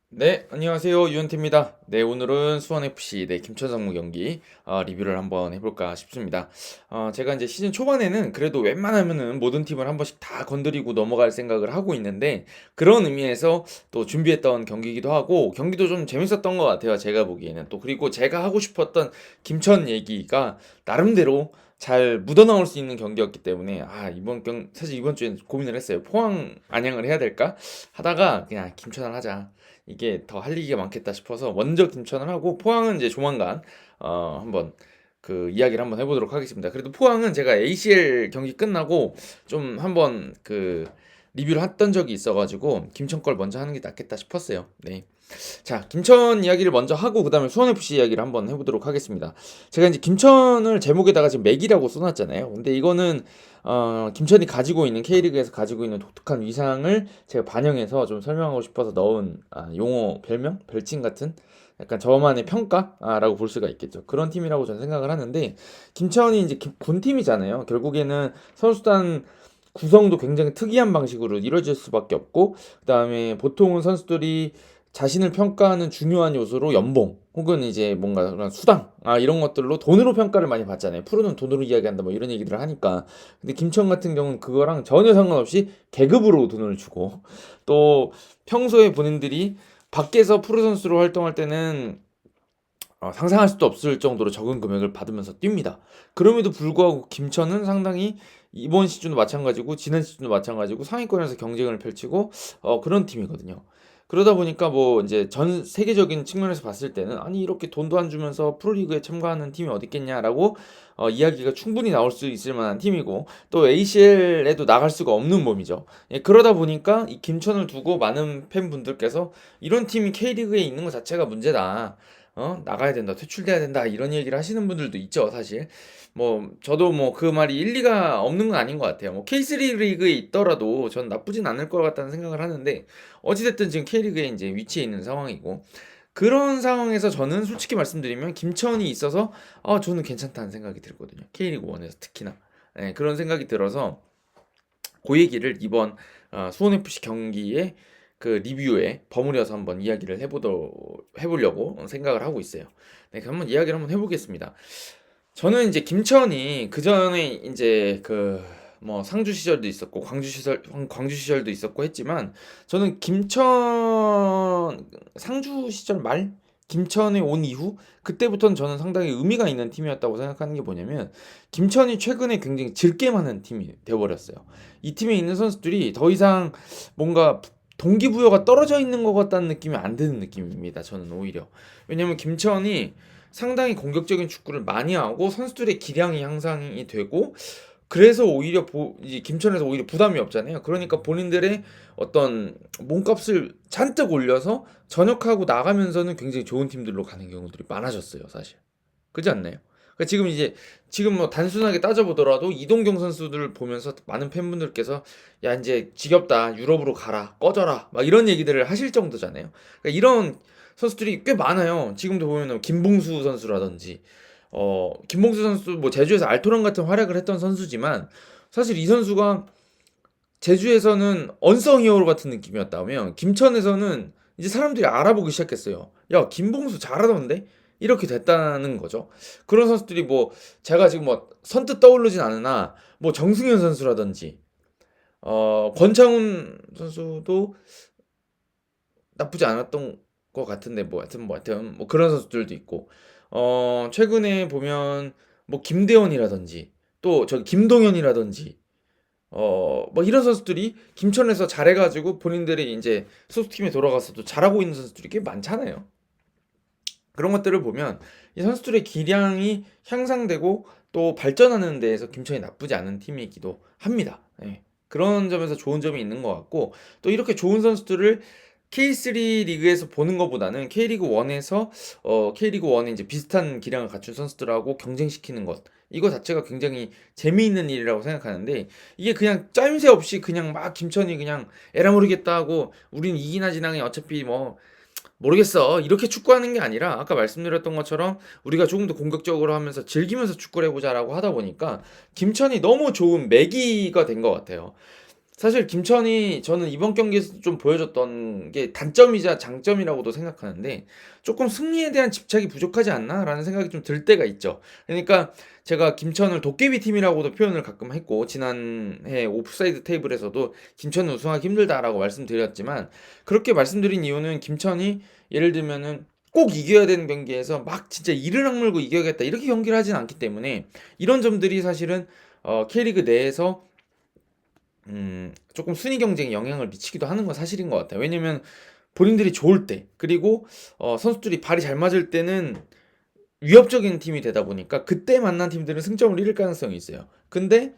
네, 안녕하세요. 유현태입니다. 네, 오늘은 수원FC, 김천 상무 경기 리뷰를 한번 해볼까 싶습니다. 제가 이제 시즌 초반에는 그래도 웬만하면은 모든 팀을 한 번씩 다 건드리고 넘어갈 생각을 하고 있는데, 그런 의미에서 또 준비했던 경기이기도 하고, 경기도 좀 재밌었던 것 같아요. 제가 보기에는. 또 그리고 제가 하고 싶었던 김천 얘기가 나름대로 잘 묻어나올 수 있는 경기였기 때문에, 사실 이번 주엔 고민을 했어요. 포항 안양을 해야 될까 하다가 그냥 김천을 하자. 이게 더 할 얘기가 많겠다 싶어서 먼저 김천을 하고, 포항은 이제 조만간 한번 그 이야기를 한번 해보도록 하겠습니다. 그래도 포항은 제가 ACL 경기 끝나고 좀 한번 그 리뷰를 했던 적이 있어가지고 김천 걸 먼저 하는 게 낫겠다 싶었어요. 네. 자, 김천 이야기를 먼저 하고 그다음에 수원FC 이야기를 한번 해보도록 하겠습니다. 제가 이제 김천을 제목에다가 지금 맥이라고 써놨잖아요. 근데 이거는 김천이 가지고 있는 K리그에서 가지고 있는 독특한 위상을 제가 반영해서 좀 설명하고 싶어서 넣은 용어, 별명, 별칭 같은 약간 저만의 평가라고 볼 수가 있겠죠. 그런 팀이라고 저는 생각을 하는데, 김천이 이제 군 팀이잖아요. 결국에는 선수단 구성도 굉장히 특이한 방식으로 이루어질 수밖에 없고, 그다음에 보통은 선수들이 자신을 평가하는 중요한 요소로 연봉 혹은 이제 뭔가 그런 수당 이런 것들로 돈으로 평가를 많이 받잖아요. 프로는 돈으로 이야기한다 뭐 이런 얘기들을 하니까. 근데 김천 같은 경우는 그거랑 전혀 상관없이 계급으로 돈을 주고, 또 평소에 본인들이 밖에서 프로 선수로 활동할 때는 상상할 수도 없을 정도로 적은 금액을 받으면서 뜁니다. 그럼에도 불구하고 김천은 상당히 이번 시즌도 마찬가지고 지난 시즌도 마찬가지고 상위권에서 경쟁을 펼치고 그런 팀이거든요. 그러다 보니까 뭐 이제 전 세계적인 측면에서 봤을 때는, 아니 이렇게 돈도 안 주면서 프로리그에 참가하는 팀이 어디 있겠냐라고 이야기가 충분히 나올 수 있을 만한 팀이고, 또 ACL에도 나갈 수가 없는 몸이죠. 예, 그러다 보니까 이 김천을 두고 많은 팬분들께서 이런 팀이 K리그에 있는 것 자체가 문제다. 나가야 된다, 퇴출돼야 된다, 이런 얘기를 하시는 분들도 있죠, 사실. 뭐, 저도 뭐 그 말이 일리가 없는 건 아닌 것 같아요. 뭐, K3 리그에 있더라도 전 나쁘진 않을 것 같다는 생각을 하는데, 어찌됐든 지금 K리그에 이제 위치해 있는 상황이고, 그런 상황에서 저는 솔직히 말씀드리면, 김천이 있어서, 저는 괜찮다는 생각이 들거든요. K리그 1에서 특히나. 네, 그런 생각이 들어서, 그 얘기를 이번 수원FC 경기에 그 리뷰에 버무려서 한번 이야기를 해보려고 생각을 하고 있어요. 네, 한번 이야기를 한번 해보겠습니다. 저는 이제 김천이 그 전에 이제 그 뭐 상주 시절도 있었고 광주 시절도 있었고 했지만, 저는 김천 상주 시절 말 김천에 온 이후 그때부터는 저는 상당히 의미가 있는 팀이었다고 생각하는 게 뭐냐면, 김천이 최근에 굉장히 즐겜하는 팀이 되어버렸어요. 이 팀에 있는 선수들이 더 이상 뭔가 동기부여가 떨어져 있는 것 같다는 느낌이 안 드는 느낌입니다. 저는 오히려. 왜냐면 김천이 상당히 공격적인 축구를 많이 하고 선수들의 기량이 향상이 되고, 그래서 오히려 이 김천에서 오히려 부담이 없잖아요. 그러니까 본인들의 어떤 몸값을 잔뜩 올려서 전역하고 나가면서는 굉장히 좋은 팀들로 가는 경우들이 많아졌어요, 사실. 그렇지 않나요? 그러니까 지금 뭐 단순하게 따져보더라도 이동경 선수들을 보면서 많은 팬분들께서, 야 이제 지겹다, 유럽으로 가라, 꺼져라, 막 이런 얘기들을 하실 정도잖아요. 그러니까 이런 선수들이 꽤 많아요. 지금도 보면은 김봉수 선수라든지, 김봉수 선수 뭐 제주에서 알토란 같은 활약을 했던 선수지만, 사실 이 선수가 제주에서는 언성 히어로 같은 느낌이었다면 김천에서는 이제 사람들이 알아보기 시작했어요. 야, 김봉수 잘하던데? 이렇게 됐다는 거죠. 그런 선수들이 뭐 제가 지금 뭐 선뜻 떠오르진 않으나, 뭐 정승현 선수라든지 권창훈 선수도 나쁘지 않았던 것 같은데, 뭐 하여튼 뭐 그런 선수들도 있고, 최근에 보면 뭐 김대원이라든지 또 저기 김동현이라든지, 뭐 이런 선수들이 김천에서 잘해가지고 본인들이 이제 소속팀에 돌아가서도 잘하고 있는 선수들이 꽤 많잖아요. 그런 것들을 보면 이 선수들의 기량이 향상되고 또 발전하는 데에서 김천이 나쁘지 않은 팀이기도 합니다. 예. 그런 점에서 좋은 점이 있는 것 같고, 또 이렇게 좋은 선수들을 K3 리그에서 보는 것보다는 K리그 1에서 K리그 1에 이제 비슷한 기량을 갖춘 선수들하고 경쟁시키는 것, 이거 자체가 굉장히 재미있는 일이라고 생각하는데, 이게 그냥 짜임새 없이 그냥 막 김천이 그냥 에라 모르겠다 하고 우린 이기나 지나 그냥 어차피 뭐 모르겠어, 이렇게 축구하는 게 아니라, 아까 말씀드렸던 것처럼 우리가 조금 더 공격적으로 하면서 즐기면서 축구를 해보자라고 하다 보니까 김천이 너무 좋은 매기가 된 것 같아요. 사실 김천이 저는 이번 경기에서 좀 보여줬던 게 단점이자 장점이라고도 생각하는데 조금 승리에 대한 집착이 부족하지 않나라는 생각이 좀 들 때가 있죠. 그러니까 제가 김천을 도깨비 팀이라고도 표현을 가끔 했고 지난해 오프사이드 테이블에서도 김천은 우승하기 힘들다라고 말씀드렸지만 그렇게 말씀드린 이유는 김천이 예를 들면은 꼭 이겨야 되는 경기에서 막 진짜 이를 악물고 이겨야겠다 이렇게 경기를 하진 않기 때문에 이런 점들이 사실은 K리그 내에서 조금 순위 경쟁에 영향을 미치기도 하는 건 사실인 것 같아요. 왜냐면 본인들이 좋을 때 그리고 선수들이 발이 잘 맞을 때는 위협적인 팀이 되다 보니까 그때 만난 팀들은 승점을 잃을 가능성이 있어요. 근데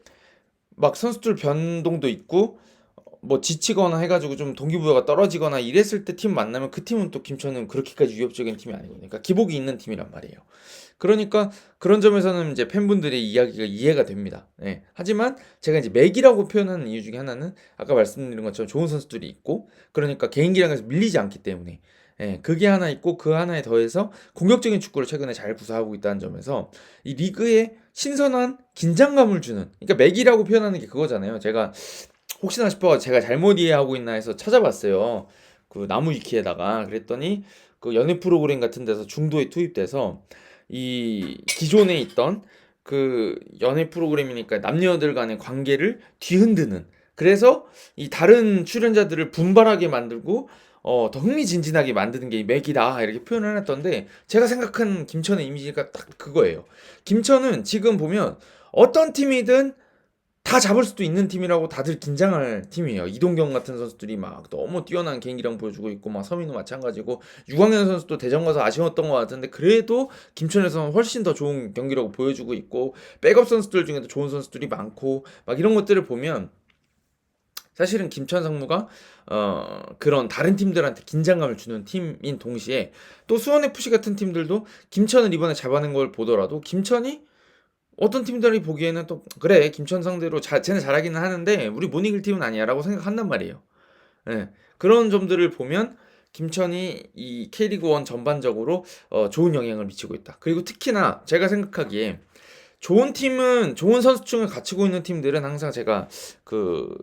막 선수들 변동도 있고 뭐 지치거나 해가지고 좀 동기부여가 떨어지거나 이랬을 때 팀 만나면 그 팀은 또 김천은 그렇게까지 위협적인 팀이 아니거든요. 그러니까 기복이 있는 팀이란 말이에요. 그러니까 그런 점에서는 이제 팬분들의 이야기가 이해가 됩니다. 예. 하지만 제가 이제 맥이라고 표현하는 이유 중에 하나는 아까 말씀드린 것처럼 좋은 선수들이 있고 그러니까 개인기량에서 밀리지 않기 때문에 예, 그게 하나 있고 그 하나에 더해서 공격적인 축구를 최근에 잘 구사하고 있다는 점에서 이 리그에 신선한 긴장감을 주는 그러니까 맥이라고 표현하는 게 그거잖아요. 제가 혹시나 싶어 제가 잘못 이해하고 있나 해서 찾아봤어요. 그 나무 위키에다가 그랬더니 그 연애 프로그램 같은 데서 중도에 투입돼서 이 기존에 있던 그 연애 프로그램이니까 남녀들 간의 관계를 뒤흔드는 그래서 이 다른 출연자들을 분발하게 만들고 더 흥미진진하게 만드는 게 이 맥이다 이렇게 표현을 해놨던데 제가 생각한 김천의 이미지가 딱 그거예요. 김천은 지금 보면 어떤 팀이든 다 잡을 수도 있는 팀이라고 다들 긴장할 팀이에요. 이동경 같은 선수들이 막 너무 뛰어난 개인기량 보여주고 있고 막 서민우 마찬가지고 유광현 선수도 대전 가서 아쉬웠던 것 같은데 그래도 김천에서는 훨씬 더 좋은 경기라고 보여주고 있고 백업 선수들 중에도 좋은 선수들이 많고 막 이런 것들을 보면 사실은 김천 상무가 그런 다른 팀들한테 긴장감을 주는 팀인 동시에 또 수원 FC 같은 팀들도 김천을 이번에 잡아낸 걸 보더라도 김천이 어떤 팀들이 보기에는 또 그래 김천 상대로 쟤네 잘하기는 하는데 우리 못 이길 팀은 아니야라고 생각한단 말이에요. 예. 그런 점들을 보면 김천이 이 K리그 1 전반적으로 좋은 영향을 미치고 있다. 그리고 특히나 제가 생각하기에 좋은 팀은 좋은 선수층을 갖추고 있는 팀들은 항상 제가 그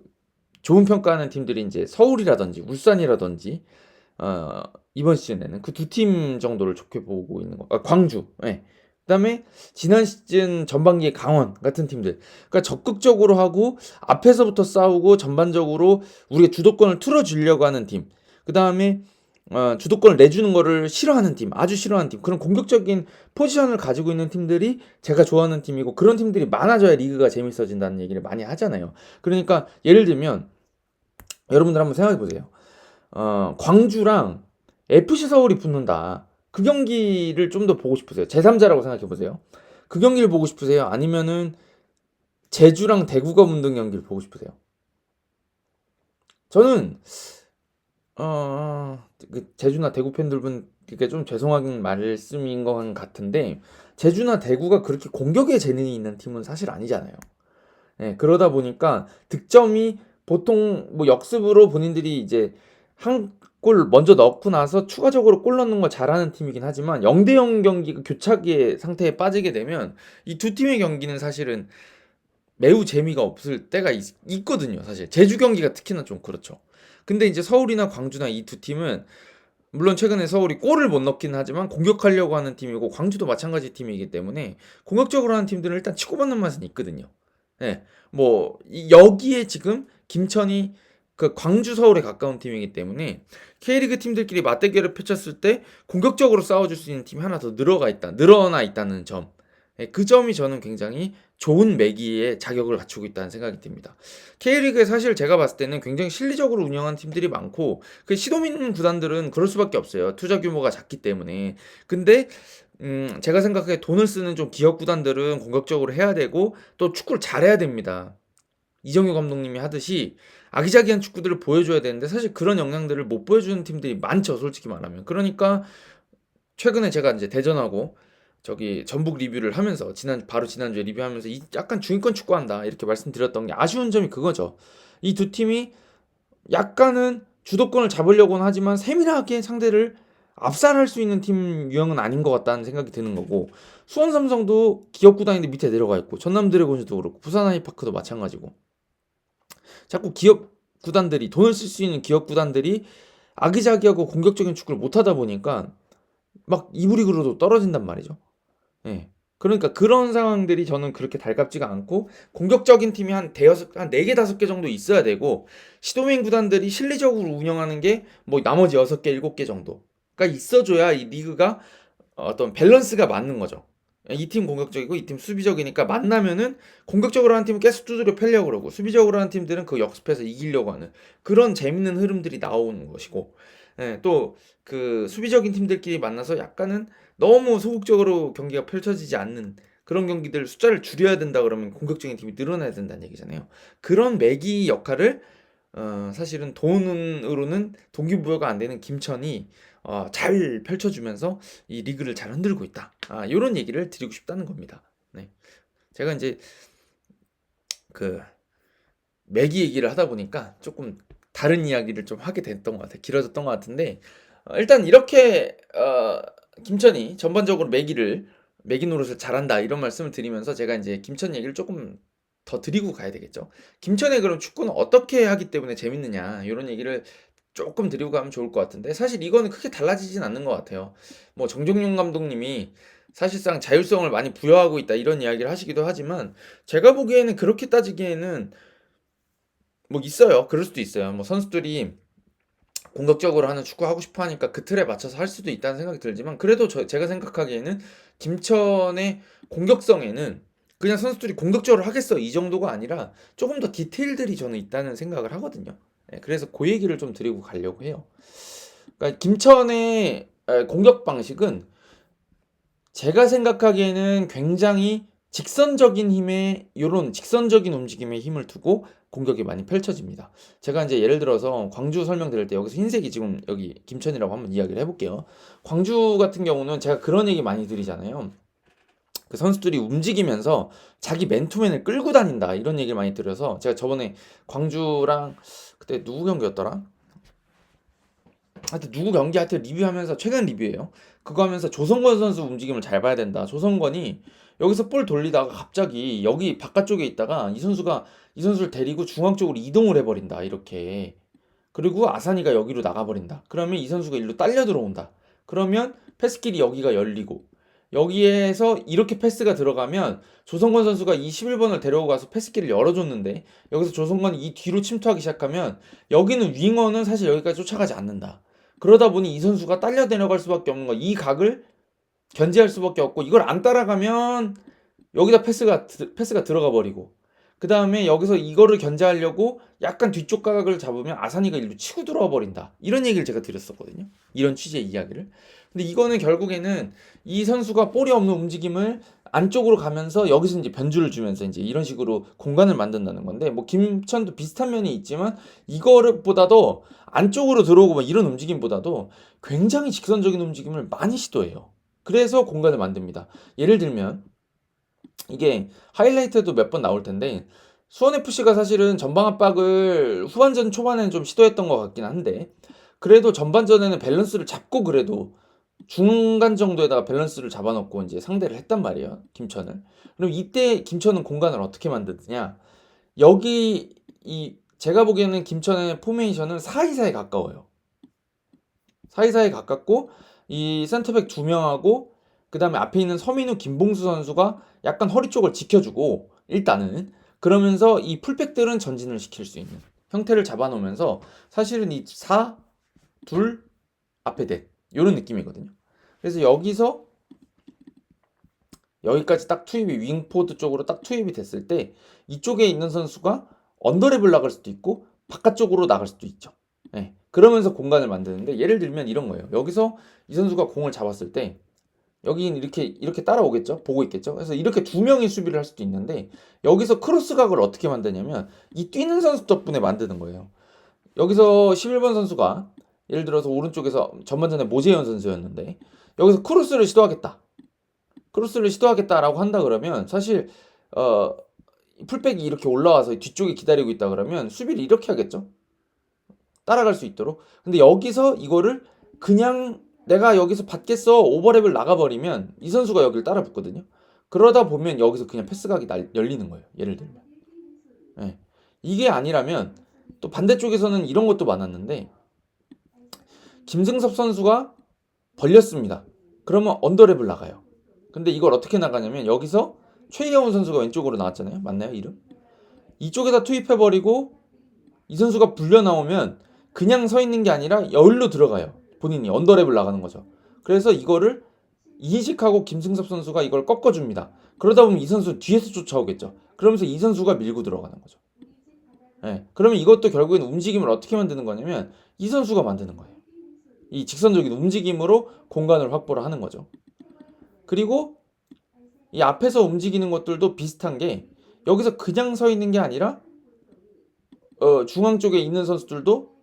좋은 평가하는 팀들이 이제 서울이라든지 울산이라든지 이번 시즌에는 그 두 팀 정도를 좋게 보고 있는 거. 광주. 예. 그다음에 지난 시즌 전반기에 강원 같은 팀들. 그러니까 적극적으로 하고 앞에서부터 싸우고 전반적으로 우리가 주도권을 틀어주려고 하는 팀. 그다음에 주도권을 내주는 거를 싫어하는 팀, 아주 싫어하는 팀, 그런 공격적인 포지션을 가지고 있는 팀들이 제가 좋아하는 팀이고 그런 팀들이 많아져야 리그가 재밌어진다는 얘기를 많이 하잖아요. 그러니까 예를 들면 여러분들 한번 생각해 보세요. 광주랑 FC 서울이 붙는다. 그 경기를 좀 더 보고 싶으세요? 제3자라고 생각해 보세요. 그 경기를 보고 싶으세요? 아니면은 제주랑 대구가 붙는 경기를 보고 싶으세요? 저는 그 제주나 대구 팬들분께 좀 죄송한 말씀인 것 같은데 제주나 대구가 그렇게 공격에 재능이 있는 팀은 사실 아니잖아요. 네, 그러다 보니까 득점이 보통 뭐 역습으로 본인들이 이제 한 골 먼저 넣고 나서 추가적으로 골 넣는 걸 잘하는 팀이긴 하지만 0대0 경기가 교차기의 상태에 빠지게 되면 이 두 팀의 경기는 사실은 매우 재미가 없을 때가 있거든요. 사실 제주 경기가 특히나 좀 그렇죠. 근데 이제 서울이나 광주나 이 두 팀은 물론 최근에 서울이 골을 못 넣긴 하지만 공격하려고 하는 팀이고 광주도 마찬가지 팀이기 때문에 공격적으로 하는 팀들은 일단 치고받는 맛은 있거든요. 예. 뭐 여기에 지금 김천이 그 광주 서울에 가까운 팀이기 때문에 K리그 팀들끼리 맞대결을 펼쳤을 때 공격적으로 싸워줄 수 있는 팀이 하나 더 늘어나 있다는 점. 예, 그 점이 저는 굉장히 좋은 매기의 자격을 갖추고 있다는 생각이 듭니다. K리그에 사실 제가 봤을 때는 굉장히 실리적으로 운영한 팀들이 많고 그 시도민 구단들은 그럴 수밖에 없어요. 투자 규모가 작기 때문에. 근데 제가 생각해 돈을 쓰는 좀 기업 구단들은 공격적으로 해야 되고 또 축구를 잘해야 됩니다. 이정효 감독님이 하듯이 아기자기한 축구들을 보여줘야 되는데 사실 그런 영향들을 못 보여주는 팀들이 많죠, 솔직히 말하면. 그러니까 최근에 제가 이제 대전하고 저기 전북 리뷰를 하면서 바로 지난주에 리뷰하면서 약간 중위권 축구한다 이렇게 말씀드렸던 게 아쉬운 점이 그거죠. 이 두 팀이 약간은 주도권을 잡으려고는 하지만 세밀하게 상대를 압살할 수 있는 팀 유형은 아닌 것 같다는 생각이 드는 거고 수원 삼성도 기업 구단인데 밑에 내려가 있고 전남 드래곤즈도 그렇고 부산 하이파크도 마찬가지고 자꾸 기업 구단들이 돈을 쓸 수 있는 기업 구단들이 아기자기하고 공격적인 축구를 못하다 보니까 막 2부 리그로도 떨어진단 말이죠. 예. 그러니까 그런 상황들이 저는 그렇게 달갑지가 않고 공격적인 팀이 한 대여섯 한 4개 5개 정도 있어야 되고 시도민 구단들이 실리적으로 운영하는 게 뭐 나머지 6개 7개 정도가 있어줘야 이 리그가 어떤 밸런스가 맞는 거죠. 이 팀 공격적이고 이 팀 수비적이니까 만나면은 공격적으로 하는 팀은 계속 두드려 패려고 그러고 수비적으로 하는 팀들은 그 역습해서 이기려고 하는 그런 재밌는 흐름들이 나오는 것이고 예, 또 그 수비적인 팀들끼리 만나서 약간은 너무 소극적으로 경기가 펼쳐지지 않는 그런 경기들 숫자를 줄여야 된다 그러면 공격적인 팀이 늘어나야 된다는 얘기잖아요. 그런 매기 역할을 사실은 돈으로는 동기부여가 안 되는 김천이 잘 펼쳐주면서 이 리그를 잘 흔들고 있다. 이런 얘기를 드리고 싶다는 겁니다. 네. 제가 이제 그 매기 얘기를 하다 보니까 조금 다른 이야기를 좀 하게 됐던 것 같아요. 길어졌던 것 같은데 일단 이렇게 김천이 전반적으로 매기 노릇을 잘한다 이런 말씀을 드리면서 제가 이제 김천 얘기를 조금 더 드리고 가야 되겠죠. 김천의 그럼 축구는 어떻게 하기 때문에 재밌느냐 이런 얘기를 조금 드리고 가면 좋을 것 같은데 사실 이거는 크게 달라지진 않는 것 같아요. 뭐 정종용 감독님이 사실상 자율성을 많이 부여하고 있다 이런 이야기를 하시기도 하지만 제가 보기에는 그렇게 따지기에는 뭐 있어요. 그럴 수도 있어요. 뭐 선수들이 공격적으로 하는 축구 하고 싶어 하니까 그 틀에 맞춰서 할 수도 있다는 생각이 들지만 그래도 제가 생각하기에는 김천의 공격성에는 그냥 선수들이 공격적으로 하겠어 이 정도가 아니라 조금 더 디테일들이 저는 있다는 생각을 하거든요. 네, 그래서 그 얘기를 좀 드리고 가려고 해요. 그러니까 김천의 공격 방식은 제가 생각하기에는 굉장히 직선적인 힘에 요런 직선적인 움직임에 힘을 두고 공격이 많이 펼쳐집니다. 제가 이제 예를 들어서 광주 설명드릴 때 여기서 흰색이 지금 여기 김천이라고 한번 이야기를 해볼게요. 광주 같은 경우는 제가 그런 얘기 많이 드리잖아요. 그 선수들이 움직이면서 자기 맨투맨을 끌고 다닌다 이런 얘기를 많이 드려서 제가 저번에 광주랑 그때 누구 경기였더라? 하여튼 누구 경기 하여튼 리뷰하면서 최근 리뷰예요. 그거 하면서 조성권 선수 움직임을 잘 봐야 된다. 조성권이 여기서 볼 돌리다가 갑자기 여기 바깥쪽에 있다가 이 선수를 데리고 중앙 쪽으로 이동을 해버린다. 이렇게. 그리고 아산이가 여기로 나가버린다. 그러면 이 선수가 일로 딸려 들어온다. 그러면 패스길이 여기가 열리고 여기에서 이렇게 패스가 들어가면 조성권 선수가 이 11번을 데려고 가서 패스길을 열어줬는데 여기서 조성권이 이 뒤로 침투하기 시작하면 여기는 윙어는 사실 여기까지 쫓아가지 않는다. 그러다 보니 이 선수가 딸려 내려갈 수밖에 없는 거야. 이 각을 견제할 수밖에 없고 이걸 안 따라가면 여기다 패스가 들어가 버리고 그 다음에 여기서 이거를 견제하려고 약간 뒤쪽 각을 잡으면 아산이가 일로 치고 들어와 버린다. 이런 얘기를 제가 드렸었거든요. 이런 취지의 이야기를. 근데 이거는 결국에는 이 선수가 볼이 없는 움직임을 안쪽으로 가면서 여기서 이제 변주를 주면서 이제 이런 식으로 공간을 만든다는 건데 뭐 김천도 비슷한 면이 있지만 이거보다도 안쪽으로 들어오고 뭐 이런 움직임보다도 굉장히 직선적인 움직임을 많이 시도해요. 그래서 공간을 만듭니다. 예를 들면 이게 하이라이트도 몇 번 나올 텐데 수원FC가 사실은 전방 압박을 후반전 초반에는 좀 시도했던 것 같긴 한데 그래도 전반전에는 밸런스를 잡고 그래도 중간 정도에다가 밸런스를 잡아놓고 이제 상대를 했단 말이에요. 김천을. 그럼 이때 김천은 공간을 어떻게 만드느냐? 여기 이 제가 보기에는 김천의 포메이션은 사이사에 가까워요. 사이사에 가깝고 이 센터백 두 명하고 그 다음에 앞에 있는 서민우 김봉수 선수가 약간 허리 쪽을 지켜주고 일단은 그러면서 이 풀백들은 전진을 시킬 수 있는 형태를 잡아놓으면서 사실은 이 4, 둘, 앞에 넷 이런 느낌이거든요. 그래서 여기서 여기까지 딱 투입이 윙포드 쪽으로 딱 투입이 됐을 때 이쪽에 있는 선수가 언더랩을 나갈 수도 있고 바깥쪽으로 나갈 수도 있죠. 네. 그러면서 공간을 만드는데 예를 들면 이런 거예요. 여기서 이 선수가 공을 잡았을 때 여기는 이렇게 따라오겠죠? 보고 있겠죠? 그래서 이렇게 두 명이 수비를 할 수도 있는데 여기서 크로스각을 어떻게 만드냐면 이 뛰는 선수 덕분에 만드는 거예요. 여기서 11번 선수가 예를 들어서 오른쪽에서 전반전에 모재현 선수였는데 여기서 크로스를 시도하겠다라고 한다 그러면 사실 풀백이 이렇게 올라와서 뒤쪽에 기다리고 있다 그러면 수비를 이렇게 하겠죠? 따라갈 수 있도록. 근데 여기서 이거를 그냥 내가 여기서 받겠어 오버랩을 나가버리면 이 선수가 여기를 따라 붙거든요. 그러다 보면 여기서 그냥 패스각이 열리는 거예요. 예를 들면. 네. 이게 아니라면 또 반대쪽에서는 이런 것도 많았는데, 김승섭 선수가 벌렸습니다. 그러면 언더랩을 나가요. 근데 이걸 어떻게 나가냐면 여기서 최희원 선수가 왼쪽으로 나왔잖아요. 맞나요, 이름? 이쪽에다 투입해버리고 이 선수가 불려 나오면 그냥 서 있는 게 아니라 여기로 들어가요. 본인이 언더랩을 나가는 거죠. 그래서 이거를 이식하고 김승섭 선수가 이걸 꺾어줍니다. 그러다 보면 이 선수 뒤에서 쫓아오겠죠. 그러면서 이 선수가 밀고 들어가는 거죠. 네. 그러면 이것도 결국엔 움직임을 어떻게 만드는 거냐면 이 선수가 만드는 거예요. 이 직선적인 움직임으로 공간을 확보를 하는 거죠. 그리고 이 앞에서 움직이는 것들도 비슷한 게 여기서 그냥 서 있는 게 아니라 중앙 쪽에 있는 선수들도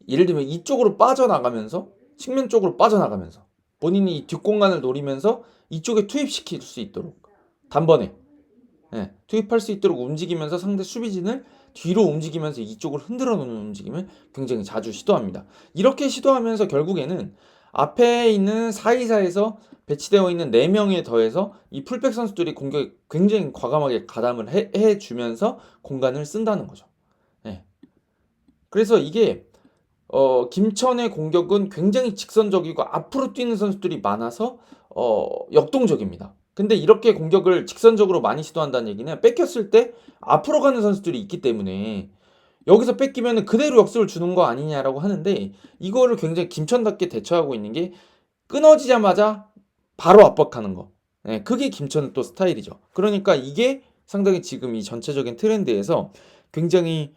예를 들면 이쪽으로 빠져나가면서 측면 쪽으로 빠져나가면서 본인이 이 뒷공간을 노리면서 이쪽에 투입시킬 수 있도록 단번에 투입할 수 있도록 움직이면서 상대 수비진을 뒤로 움직이면서 이쪽을 흔들어 놓는 움직임을 굉장히 자주 시도합니다. 이렇게 시도하면서 결국에는 앞에 있는 4-2-4에서 배치되어 있는 4명에 더해서 이 풀백 선수들이 공격에 굉장히 과감하게 가담을 해주면서 공간을 쓴다는 거죠. 네. 그래서 이게 김천의 공격은 굉장히 직선적이고 앞으로 뛰는 선수들이 많아서 역동적입니다. 근데 이렇게 공격을 직선적으로 많이 시도한다는 얘기는 뺏겼을 때 앞으로 가는 선수들이 있기 때문에 여기서 뺏기면 그대로 역습을 주는 거 아니냐라고 하는데, 이거를 굉장히 김천답게 대처하고 있는 게 끊어지자마자 바로 압박하는 거. 네, 그게 김천 또 스타일이죠. 그러니까 이게 상당히 지금 이 전체적인 트렌드에서 굉장히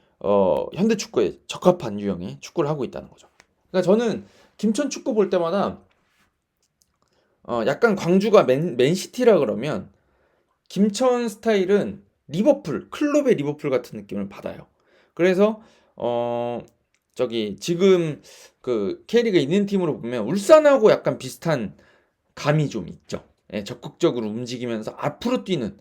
현대 축구에 적합한 유형의 축구를 하고 있다는 거죠. 그러니까 저는 김천 축구 볼 때마다 약간 광주가 맨시티라 그러면 김천 스타일은 리버풀, 클럽의 리버풀 같은 느낌을 받아요. 그래서 저기 지금 그 K리그에 있는 팀으로 보면 울산하고 약간 비슷한 감이 좀 있죠. 적극적으로 움직이면서 앞으로 뛰는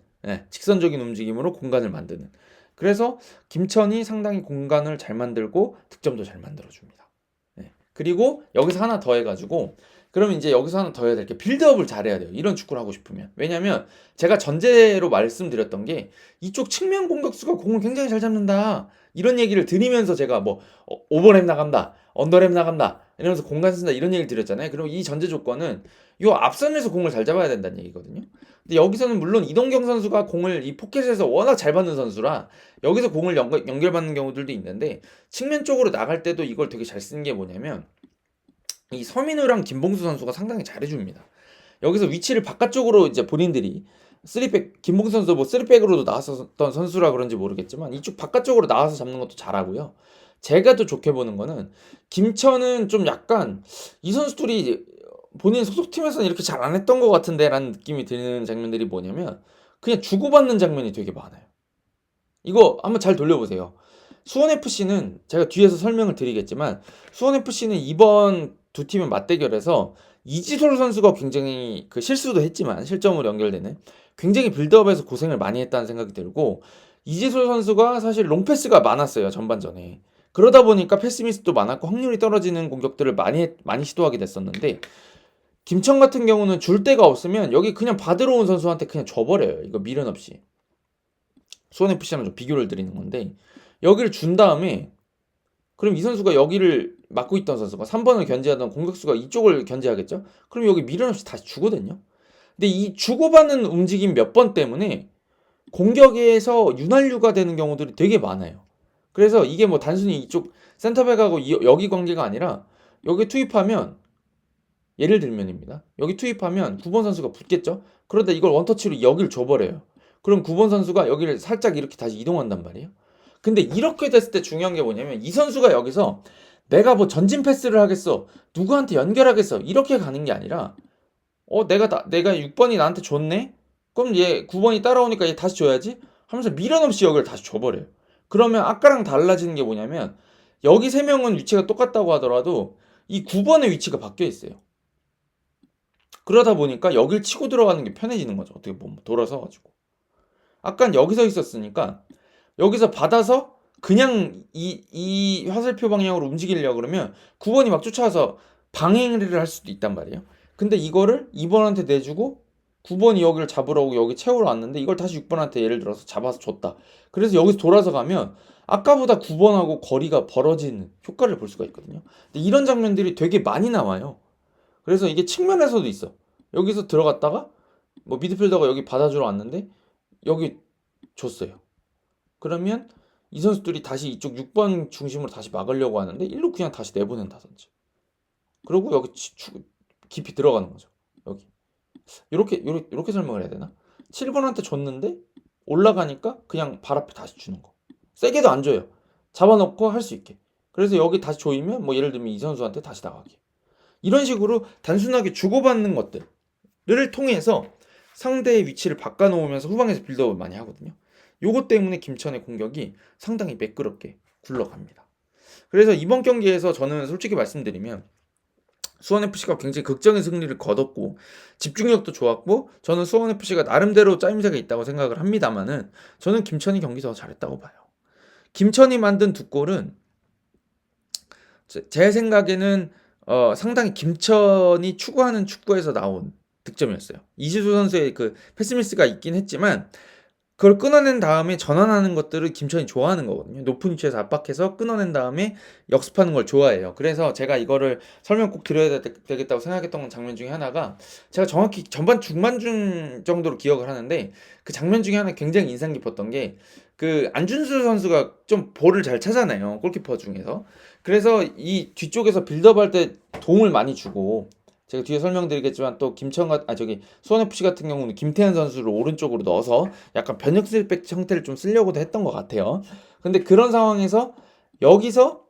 직선적인 움직임으로 공간을 만드는. 그래서 김천이 상당히 공간을 잘 만들고 득점도 잘 만들어줍니다. 그리고 여기서 하나 더 해가지고, 그러면 이제 여기서 하나 더 해야 될 게 빌드업을 잘해야 돼요. 이런 축구를 하고 싶으면. 왜냐면 제가 전제로 말씀드렸던 게 이쪽 측면 공격수가 공을 굉장히 잘 잡는다, 이런 얘기를 드리면서 제가 뭐 오버랩 나간다, 언더랩 나간다 이러면서 공간 쓴다 이런 얘기를 드렸잖아요. 그럼 이 전제 조건은 요 앞선에서 공을 잘 잡아야 된다는 얘기거든요. 근데 여기서는 물론 이동경 선수가 공을 이 포켓에서 워낙 잘 받는 선수라 여기서 공을 연결받는 경우들도 있는데, 측면 쪽으로 나갈 때도 이걸 되게 잘 쓰는 게 뭐냐면 이 서민우랑 김봉수 선수가 상당히 잘해줍니다. 여기서 위치를 바깥쪽으로 이제 본인들이 3백, 김봉수 선수 뭐 3백으로도 나왔었던 선수라 그런지 모르겠지만 이쪽 바깥쪽으로 나와서 잡는 것도 잘하고요. 제가 또 좋게 보는 거는 김천은 좀 약간 이 선수들이 본인 소속팀에서는 이렇게 잘 안 했던 것 같은데 라는 느낌이 드는 장면들이 뭐냐면 그냥 주고받는 장면이 되게 많아요. 이거 한번 잘 돌려보세요. 수원FC는 제가 뒤에서 설명을 드리겠지만 수원FC는 이번 두 팀의 맞대결에서 이지솔 선수가 굉장히 그 실수도 했지만 실점으로 연결되는 굉장히 빌드업에서 고생을 많이 했다는 생각이 들고, 이지솔 선수가 사실 롱패스가 많았어요, 전반전에. 그러다 보니까 패스미스도 많았고 확률이 떨어지는 공격들을 많이 시도하게 됐었는데, 김천 같은 경우는 줄 데가 없으면 여기 그냥 받으러 온 선수한테 그냥 줘버려요. 이거 미련 없이. 수원FC랑 좀 비교를 드리는 건데, 여기를 준 다음에 그럼 이 선수가 여기를 맡고 있던 선수가 3번을 견제하던 공격수가 이쪽을 견제하겠죠? 그럼 여기 미련 없이 다시 주거든요. 근데 이 주고받는 움직임 몇 번 때문에 공격에서 윤활유가 되는 경우들이 되게 많아요. 그래서 이게 뭐 단순히 이쪽 센터백하고 여기 관계가 아니라 여기 투입하면, 예를 들면입니다, 여기 투입하면 9번 선수가 붙겠죠? 그런데 이걸 원터치로 여기를 줘버려요. 그럼 9번 선수가 여기를 살짝 이렇게 다시 이동한단 말이에요. 근데 이렇게 됐을 때 중요한 게 뭐냐면 이 선수가 여기서 내가 뭐 전진 패스를 하겠어, 누구한테 연결하겠어, 이렇게 가는 게 아니라 내가 6번이 나한테 줬네? 그럼 얘 9번이 따라오니까 얘 다시 줘야지 하면서 미련 없이 여기를 다시 줘버려요. 그러면 아까랑 달라지는 게 뭐냐면 여기 3명은 위치가 똑같다고 하더라도 이 9번의 위치가 바뀌어 있어요. 그러다 보니까 여길 치고 들어가는 게 편해지는 거죠. 어떻게 보면 돌아서 가지고. 아깐 여기서 있었으니까 여기서 받아서 그냥 이 화살표 방향으로 움직이려고 그러면 9번이 막 쫓아와서 방해를 할 수도 있단 말이에요. 근데 이거를 2번한테 내주고 9번이 여기를 잡으라고 여기 채우러 왔는데 이걸 다시 6번한테 예를 들어서 잡아서 줬다. 그래서 여기서 돌아서 가면 아까보다 9번하고 거리가 벌어지는 효과를 볼 수가 있거든요. 근데 이런 장면들이 되게 많이 나와요. 그래서 이게 측면에서도 있어. 여기서 들어갔다가 뭐 미드필더가 여기 받아주러 왔는데 여기 줬어요. 그러면 이 선수들이 다시 이쪽 6번 중심으로 다시 막으려고 하는데 일로 그냥 다시 내보낸다든지. 그리고 여기 깊이 들어가는 거죠. 여기. 이렇게 설명을 해야 되나? 7번한테 줬는데 올라가니까 그냥 발 앞에 다시 주는 거. 세게도 안 줘요. 잡아놓고 할 수 있게. 그래서 여기 다시 조이면 뭐 예를 들면 이 선수한테 다시 나가게. 이런 식으로 단순하게 주고받는 것들을 통해서 상대의 위치를 바꿔놓으면서 후방에서 빌드업을 많이 하거든요. 요것 때문에 김천의 공격이 상당히 매끄럽게 굴러갑니다. 그래서 이번 경기에서 저는 솔직히 말씀드리면 수원FC가 굉장히 극적인 승리를 거뒀고 집중력도 좋았고 저는 수원FC가 나름대로 짜임새가 있다고 생각을 합니다만은 저는 김천이 경기 더 잘했다고 봐요. 김천이 만든 두 골은 제 생각에는 상당히 김천이 추구하는 축구에서 나온 득점이었어요. 이시수 선수의 그 패스미스가 있긴 했지만 그걸 끊어낸 다음에 전환하는 것들을 김천이 좋아하는 거거든요. 높은 위치에서 압박해서 끊어낸 다음에 역습하는 걸 좋아해요. 그래서 제가 이거를 설명 꼭 드려야 되겠다고 생각했던 장면 중에 하나가 제가 정확히 전반 중반중 정도로 기억을 하는데 그 장면 중에 하나 굉장히 인상 깊었던 게 그 안준수 선수가 좀 볼을 잘 차잖아요. 골키퍼 중에서. 그래서 이 뒤쪽에서 빌드업할 때 도움을 많이 주고 제가 뒤에 설명드리겠지만 또 저기 수원FC 같은 경우는 김태현 선수를 오른쪽으로 넣어서 약간 변형스백 형태를 좀 쓰려고도 했던 것 같아요. 근데 그런 상황에서 여기서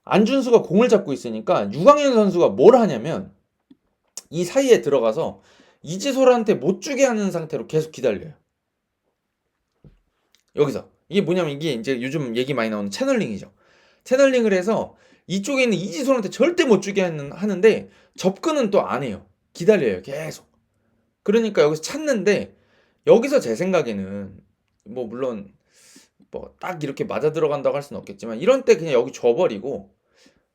안준수가 공을 잡고 있으니까 유강현 선수가 뭘 하냐면 이 사이에 들어가서 이지솔한테 못 주게 하는 상태로 계속 기다려요. 여기서 이게 뭐냐면 이게 이제 요즘 얘기 많이 나오는 채널링이죠. 채널링을 해서 이쪽에 있는 이지솔한테 절대 못 주게 하는데 접근은 또 안 해요. 기다려요. 계속. 그러니까 여기서 찾는데 여기서 제 생각에는 뭐 물론 뭐 딱 이렇게 맞아 들어간다고 할 수는 없겠지만 이런 때 그냥 여기 줘버리고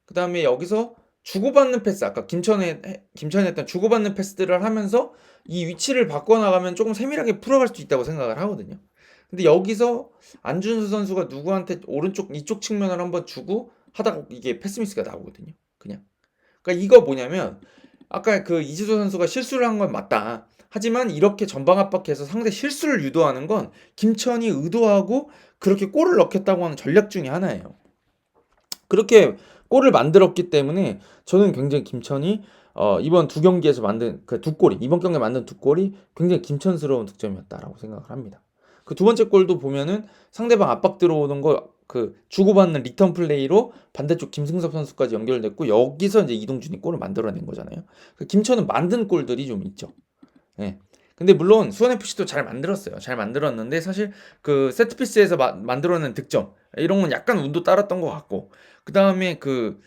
그 다음에 여기서 주고받는 패스 아까 김천에 했던 주고받는 패스들을 하면서 이 위치를 바꿔나가면 조금 세밀하게 풀어갈 수 있다고 생각을 하거든요. 근데 여기서 안준수 선수가 누구한테 오른쪽 이쪽 측면을 한번 주고 하다가 이게 패스미스가 나오거든요. 그냥. 그러니까 이거 뭐냐면 아까 그 이지도 선수가 실수를 한 건 맞다. 하지만 이렇게 전방 압박해서 상대 실수를 유도하는 건 김천이 의도하고 그렇게 골을 넣겠다고 하는 전략 중에 하나예요. 그렇게 골을 만들었기 때문에 저는 굉장히 김천이 이번 두 경기에서 만든 그 두 골이 이번 경기에 만든 두 골이 굉장히 김천스러운 득점이었다라고 생각을 합니다. 그 두 번째 골도 보면은 상대방 압박 들어오는 거 그 주고받는 리턴 플레이로 반대쪽 김승섭 선수까지 연결됐고 여기서 이제 이동준이 골을 만들어낸 거잖아요. 김천은 만든 골들이 좀 있죠. 예. 근데 물론 수원FC도 잘 만들었어요. 잘 만들었는데 사실 그 세트피스에서 만들어낸 득점 이런 건 약간 운도 따랐던 것 같고 그 다음에 그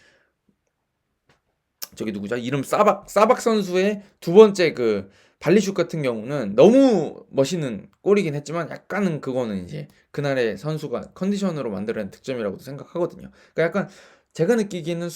저기 누구죠? 이름 싸박 선수의 두 번째 그 발리슛 같은 경우는 너무 멋있는 골이긴 했지만 약간은 그거는 이제 그날의 선수가 컨디션으로 만들어낸 득점이라고도 생각하거든요. 그러니까 약간 제가 느끼기에는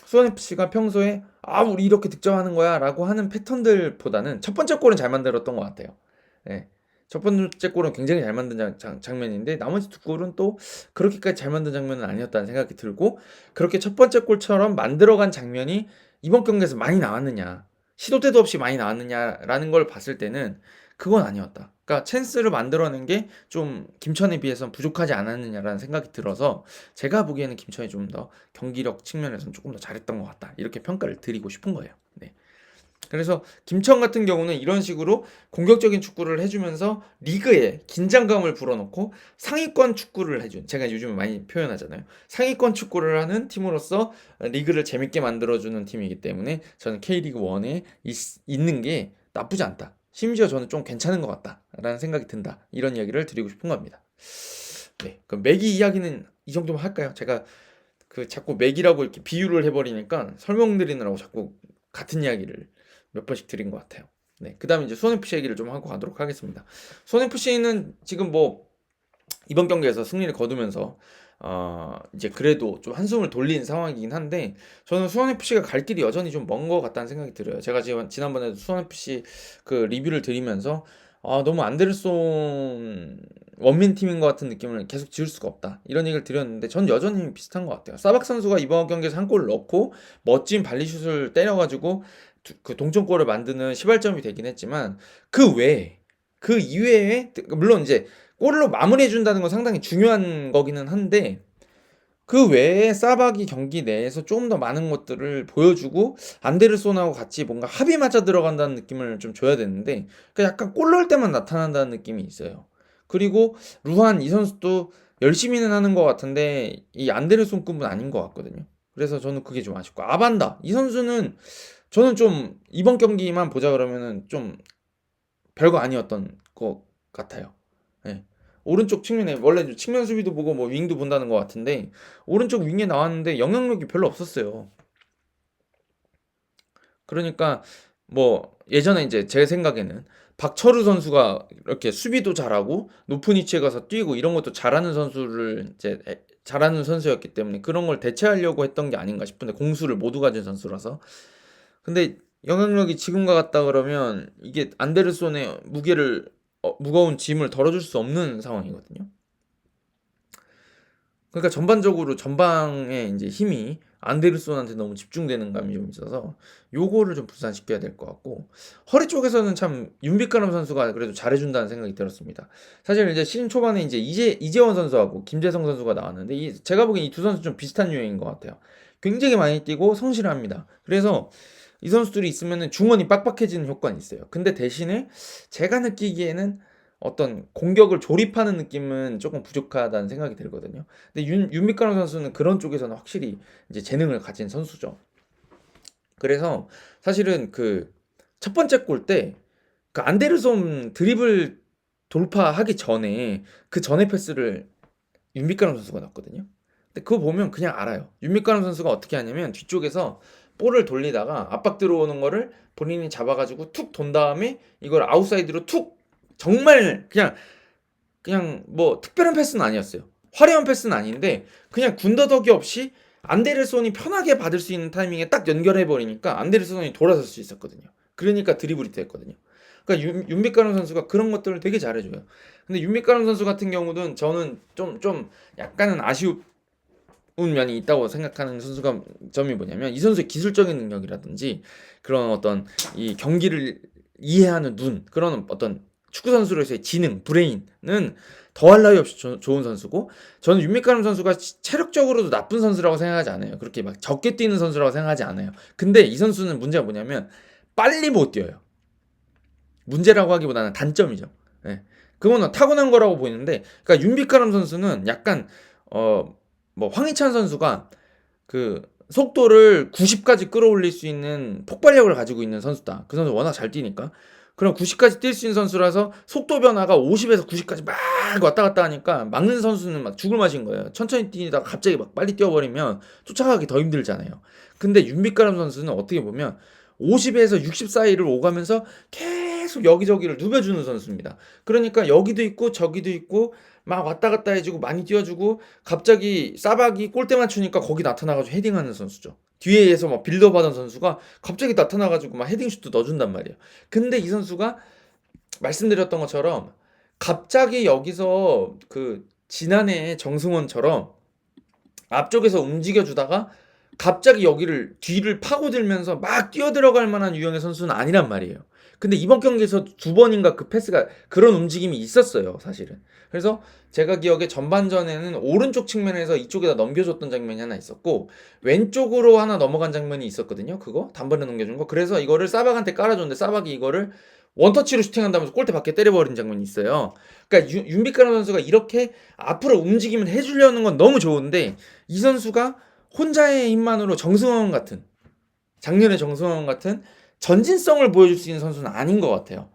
수원FC가 평소에 우리 이렇게 득점하는 거야 라고 하는 패턴들보다는 첫 번째 골은 잘 만들었던 것 같아요. 네. 첫 번째 골은 굉장히 잘 만든 장면인데 나머지 두 골은 또 그렇게까지 잘 만든 장면은 아니었다는 생각이 들고 그렇게 첫 번째 골처럼 만들어간 장면이 이번 경기에서 많이 나왔느냐 시도 때도 없이 많이 나왔느냐라는 걸 봤을 때는 그건 아니었다. 그러니까 찬스를 만들어낸 게 좀 김천에 비해서는 부족하지 않았느냐라는 생각이 들어서 제가 보기에는 김천이 좀 더 경기력 측면에서는 조금 더 잘했던 것 같다. 이렇게 평가를 드리고 싶은 거예요. 네. 그래서 김천 같은 경우는 이런 식으로 공격적인 축구를 해주면서 리그에 긴장감을 불어넣고 상위권 축구를 해준 제가 요즘에 많이 표현하잖아요. 상위권 축구를 하는 팀으로서 리그를 재밌게 만들어주는 팀이기 때문에 저는 K리그 1에 있는 게 나쁘지 않다. 심지어 저는 좀 괜찮은 것 같다라는 생각이 든다. 이런 이야기를 드리고 싶은 겁니다. 네, 그럼 매기 이야기는 이 정도만 할까요? 제가 그 자꾸 맥이라고 이렇게 비유를 해버리니까 설명드리느라고 자꾸 같은 이야기를 몇 번씩 드린 것 같아요. 네, 그 다음에 이제 수원FC 얘기를 좀 하고 가도록 하겠습니다. 수원FC는 지금 뭐 이번 경기에서 승리를 거두면서 이제 그래도 좀 한숨을 돌린 상황이긴 한데 저는 수원FC가 갈 길이 여전히 좀 먼 것 같다는 생각이 들어요. 제가 지난번에도 수원FC 그 리뷰를 드리면서 너무 안데르손 원민 팀인 것 같은 느낌을 계속 지울 수가 없다 이런 얘기를 드렸는데 전 여전히 비슷한 것 같아요. 사박 선수가 이번 경기에서 한 골을 넣고 멋진 발리슛을 때려가지고 그 동점골을 만드는 시발점이 되긴 했지만 그 이외에 물론 이제 골로 마무리해 준다는 건 상당히 중요한 거기는 한데 그 외에 사박이 경기 내에서 조금 더 많은 것들을 보여주고 안데르손하고 같이 뭔가 합이 맞아 들어간다는 느낌을 좀 줘야 되는데 약간 골 넣을 때만 나타난다는 느낌이 있어요. 그리고 루한 이 선수도 열심히는 하는 것 같은데 이 안데르손급은 아닌 것 같거든요. 그래서 저는 그게 좀 아쉽고 아반다 이 선수는 저는 좀 이번 경기만 보자 그러면은 좀 별거 아니었던 것 같아요. 예. 오른쪽 측면에 원래 측면 수비도 보고 뭐 윙도 본다는 것 같은데 오른쪽 윙에 나왔는데 영향력이 별로 없었어요. 그러니까 뭐 예전에 이제 제 생각에는 박철우 선수가 이렇게 수비도 잘하고 높은 위치에 가서 뛰고 이런 것도 잘하는 선수를 이제 잘하는 선수였기 때문에 그런 걸 대체하려고 했던 게 아닌가 싶은데 공수를 모두 가진 선수라서 근데 영향력이 지금과 같다 그러면 이게 안데르손의 무게를 무거운 짐을 덜어줄 수 없는 상황이거든요. 그러니까 전반적으로 전방에 이제 힘이 안데르손한테 너무 집중되는 감이 좀 있어서 요거를 좀 분산시켜야 될 것 같고 허리 쪽에서는 참 윤빛가람 선수가 그래도 잘해준다는 생각이 들었습니다. 사실 이제 시즌 초반에 이제 이재원 선수하고 김재성 선수가 나왔는데 제가 보기엔 이 두 선수 좀 비슷한 유형인 것 같아요. 굉장히 많이 뛰고 성실합니다. 그래서 이 선수들이 있으면 중원이 빡빡해지는 효과는 있어요. 근데 대신에 제가 느끼기에는 어떤 공격을 조립하는 느낌은 조금 부족하다는 생각이 들거든요. 근데 윤빛가람 선수는 그런 쪽에서는 확실히 이제 재능을 가진 선수죠. 그래서 사실은 그 첫 번째 골 때 그 안데르손 드리블 돌파하기 전에 그 전에 패스를 윤빛가람 선수가 넣었거든요. 근데 그거 보면 그냥 알아요. 윤빛가람 선수가 어떻게 하냐면 뒤쪽에서 볼을 돌리다가 압박 들어오는 거를 본인이 잡아가지고 툭 돈 다음에 이걸 아웃사이드로 툭 정말 그냥 뭐 특별한 패스는 아니었어요. 화려한 패스는 아닌데 그냥 군더더기 없이 안데르손이 편하게 받을 수 있는 타이밍에 딱 연결해 버리니까 안데르손이 돌아설 수 있었거든요. 그러니까 드리블이 됐거든요. 그러니까 윤빛가람 선수가 그런 것들을 되게 잘해줘요. 근데 윤빛가람 선수 같은 경우는 저는 좀 약간은 아쉬운 면이 있다고 생각하는 선수가 점이 뭐냐면 이 선수의 기술적인 능력이라든지 그런 어떤 이 경기를 이해하는 눈 그런 어떤 축구 선수로서의 지능 브레인은 더할 나위 없이 좋은 선수고 저는 윤빛가람 선수가 체력적으로도 나쁜 선수라고 생각하지 않아요. 그렇게 막 적게 뛰는 선수라고 생각하지 않아요. 근데 이 선수는 문제가 뭐냐면 빨리 못 뛰어요. 문제라고 하기보다는 단점이죠. 네. 그거는 타고난 거라고 보이는데 그러니까 윤빛가람 선수는 약간 뭐 황희찬 선수가 그 속도를 90까지 끌어올릴 수 있는 폭발력을 가지고 있는 선수다. 그 선수 워낙 잘 뛰니까. 그럼 90까지 뛸 수 있는 선수라서 속도 변화가 50에서 90까지 막 왔다 갔다 하니까 막는 선수는 막 죽을 맛인 거예요. 천천히 뛰다가 갑자기 막 빨리 뛰어버리면 쫓아가기 더 힘들잖아요. 근데 윤빛가람 선수는 어떻게 보면 50에서 60 사이를 오가면서 계속 여기저기를 누벼주는 선수입니다. 그러니까 여기도 있고 저기도 있고 막 왔다 갔다 해주고 많이 뛰어주고 갑자기 사박이 골대 맞추니까 거기 나타나가지고 헤딩하는 선수죠. 뒤에서 막 빌드업 하던 선수가 갑자기 나타나가지고 막 헤딩슛도 넣어준단 말이에요. 근데 이 선수가 말씀드렸던 것처럼 갑자기 여기서 그 지난해 정승원처럼 앞쪽에서 움직여주다가 갑자기 여기를 뒤를 파고들면서 막 뛰어들어갈 만한 유형의 선수는 아니란 말이에요. 근데 이번 경기에서 두 번인가 그 패스가 그런 움직임이 있었어요, 사실은. 그래서 제가 기억에 전반전에는 오른쪽 측면에서 이쪽에다 넘겨줬던 장면이 하나 있었고 왼쪽으로 하나 넘어간 장면이 있었거든요. 그거 단번에 넘겨준 거. 그래서 이거를 사박한테 깔아줬는데 사박이 이거를 원터치로 슈팅한다면서 골대 밖에 때려버린 장면이 있어요. 그러니까 윤빛가람 선수가 이렇게 앞으로 움직임을 해주려는 건 너무 좋은데 이 선수가 혼자의 힘만으로 정승원 같은 작년에 정승원 같은 전진성을 보여줄 수 있는 선수는 아닌 것 같아요.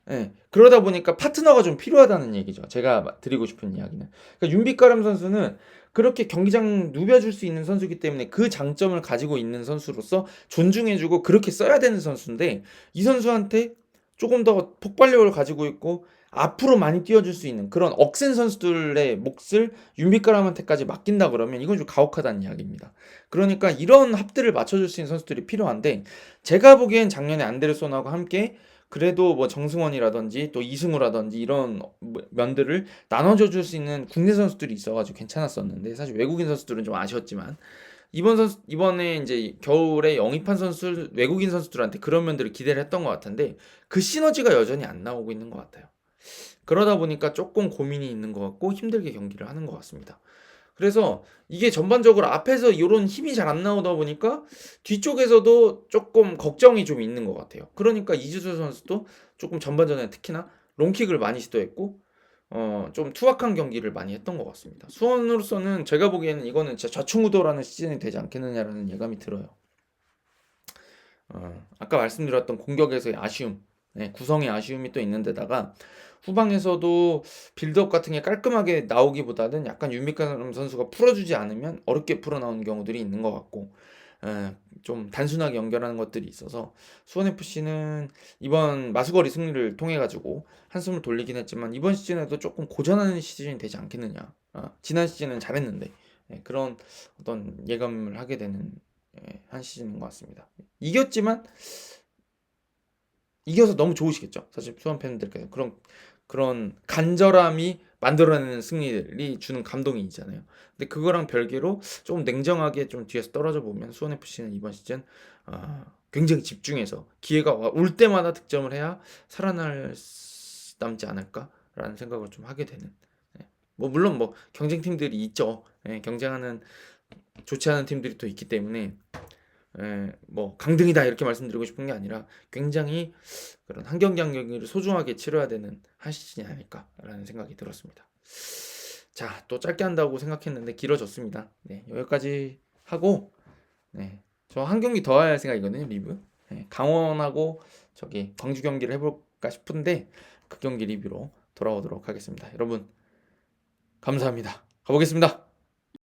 예, 그러다 보니까 파트너가 좀 필요하다는 얘기죠. 제가 드리고 싶은 이야기는. 그러니까 윤빛가람 선수는 그렇게 경기장 누벼줄 수 있는 선수이기 때문에 그 장점을 가지고 있는 선수로서 존중해주고 그렇게 써야 되는 선수인데 이 선수한테 조금 더 폭발력을 가지고 있고 앞으로 많이 뛰어줄 수 있는 그런 억센 선수들의 몫을 윤빛가람한테까지 맡긴다 그러면 이건 좀 가혹하다는 이야기입니다. 그러니까 이런 합들을 맞춰줄 수 있는 선수들이 필요한데 제가 보기엔 작년에 안데르손하고 함께 그래도 뭐 정승원이라든지 또 이승우라든지 이런 면들을 나눠줘 줄 수 있는 국내 선수들이 있어가지고 괜찮았었는데 사실 외국인 선수들은 좀 아쉬웠지만 이번에 이제 겨울에 영입한 선수 외국인 선수들한테 그런 면들을 기대를 했던 것 같은데 그 시너지가 여전히 안 나오고 있는 것 같아요. 그러다 보니까 조금 고민이 있는 것 같고 힘들게 경기를 하는 것 같습니다. 그래서 이게 전반적으로 앞에서 이런 힘이 잘 안 나오다 보니까 뒤쪽에서도 조금 걱정이 좀 있는 것 같아요. 그러니까 이주수 선수도 조금 전반전에 특히나 롱킥을 많이 시도했고 좀 투박한 경기를 많이 했던 것 같습니다. 수원으로서는 제가 보기에는 이거는 진짜 좌충우돌하는 시즌이 되지 않겠느냐라는 예감이 들어요. 아까 말씀드렸던 공격에서의 아쉬움, 구성의 아쉬움이 또 있는데다가 후방에서도 빌드업 같은 게 깔끔하게 나오기보다는 약간 윤빛가람 선수가 풀어주지 않으면 어렵게 풀어나오는 경우들이 있는 것 같고 좀 단순하게 연결하는 것들이 있어서 수원FC는 이번 마수거리 승리를 통해 가지고 한숨을 돌리긴 했지만 이번 시즌에도 조금 고전하는 시즌이 되지 않겠느냐. 지난 시즌은 잘했는데 그런 어떤 예감을 하게 되는 한 시즌인 것 같습니다. 이겼지만 이겨서 너무 좋으시겠죠. 사실 수원 팬들께서 그런 간절함이 만들어내는 승리들이 주는 감동이 있잖아요. 근데 그거랑 별개로 좀 냉정하게 좀 뒤에서 떨어져 보면 수원 FC는 이번 시즌 굉장히 집중해서 기회가 올 때마다 득점을 해야 살아남지 않을까라는 생각을 좀 하게 되는. 뭐 물론 뭐 경쟁팀들이 있죠. 경쟁하는 좋지 않은 팀들이 또 있기 때문에 뭐 강등이다 이렇게 말씀드리고 싶은 게 아니라 굉장히 그런 한 경기 한 경기를 소중하게 치러야 되는 한 시즌이 아닐까라는 생각이 들었습니다. 자, 또 짧게 한다고 생각했는데 길어졌습니다. 네, 여기까지 하고 저 한 경기 더 할 생각이거든요, 리뷰. 강원하고 저기 광주 경기를 해볼까 싶은데 그 경기 리뷰로 돌아오도록 하겠습니다. 여러분 감사합니다. 가보겠습니다.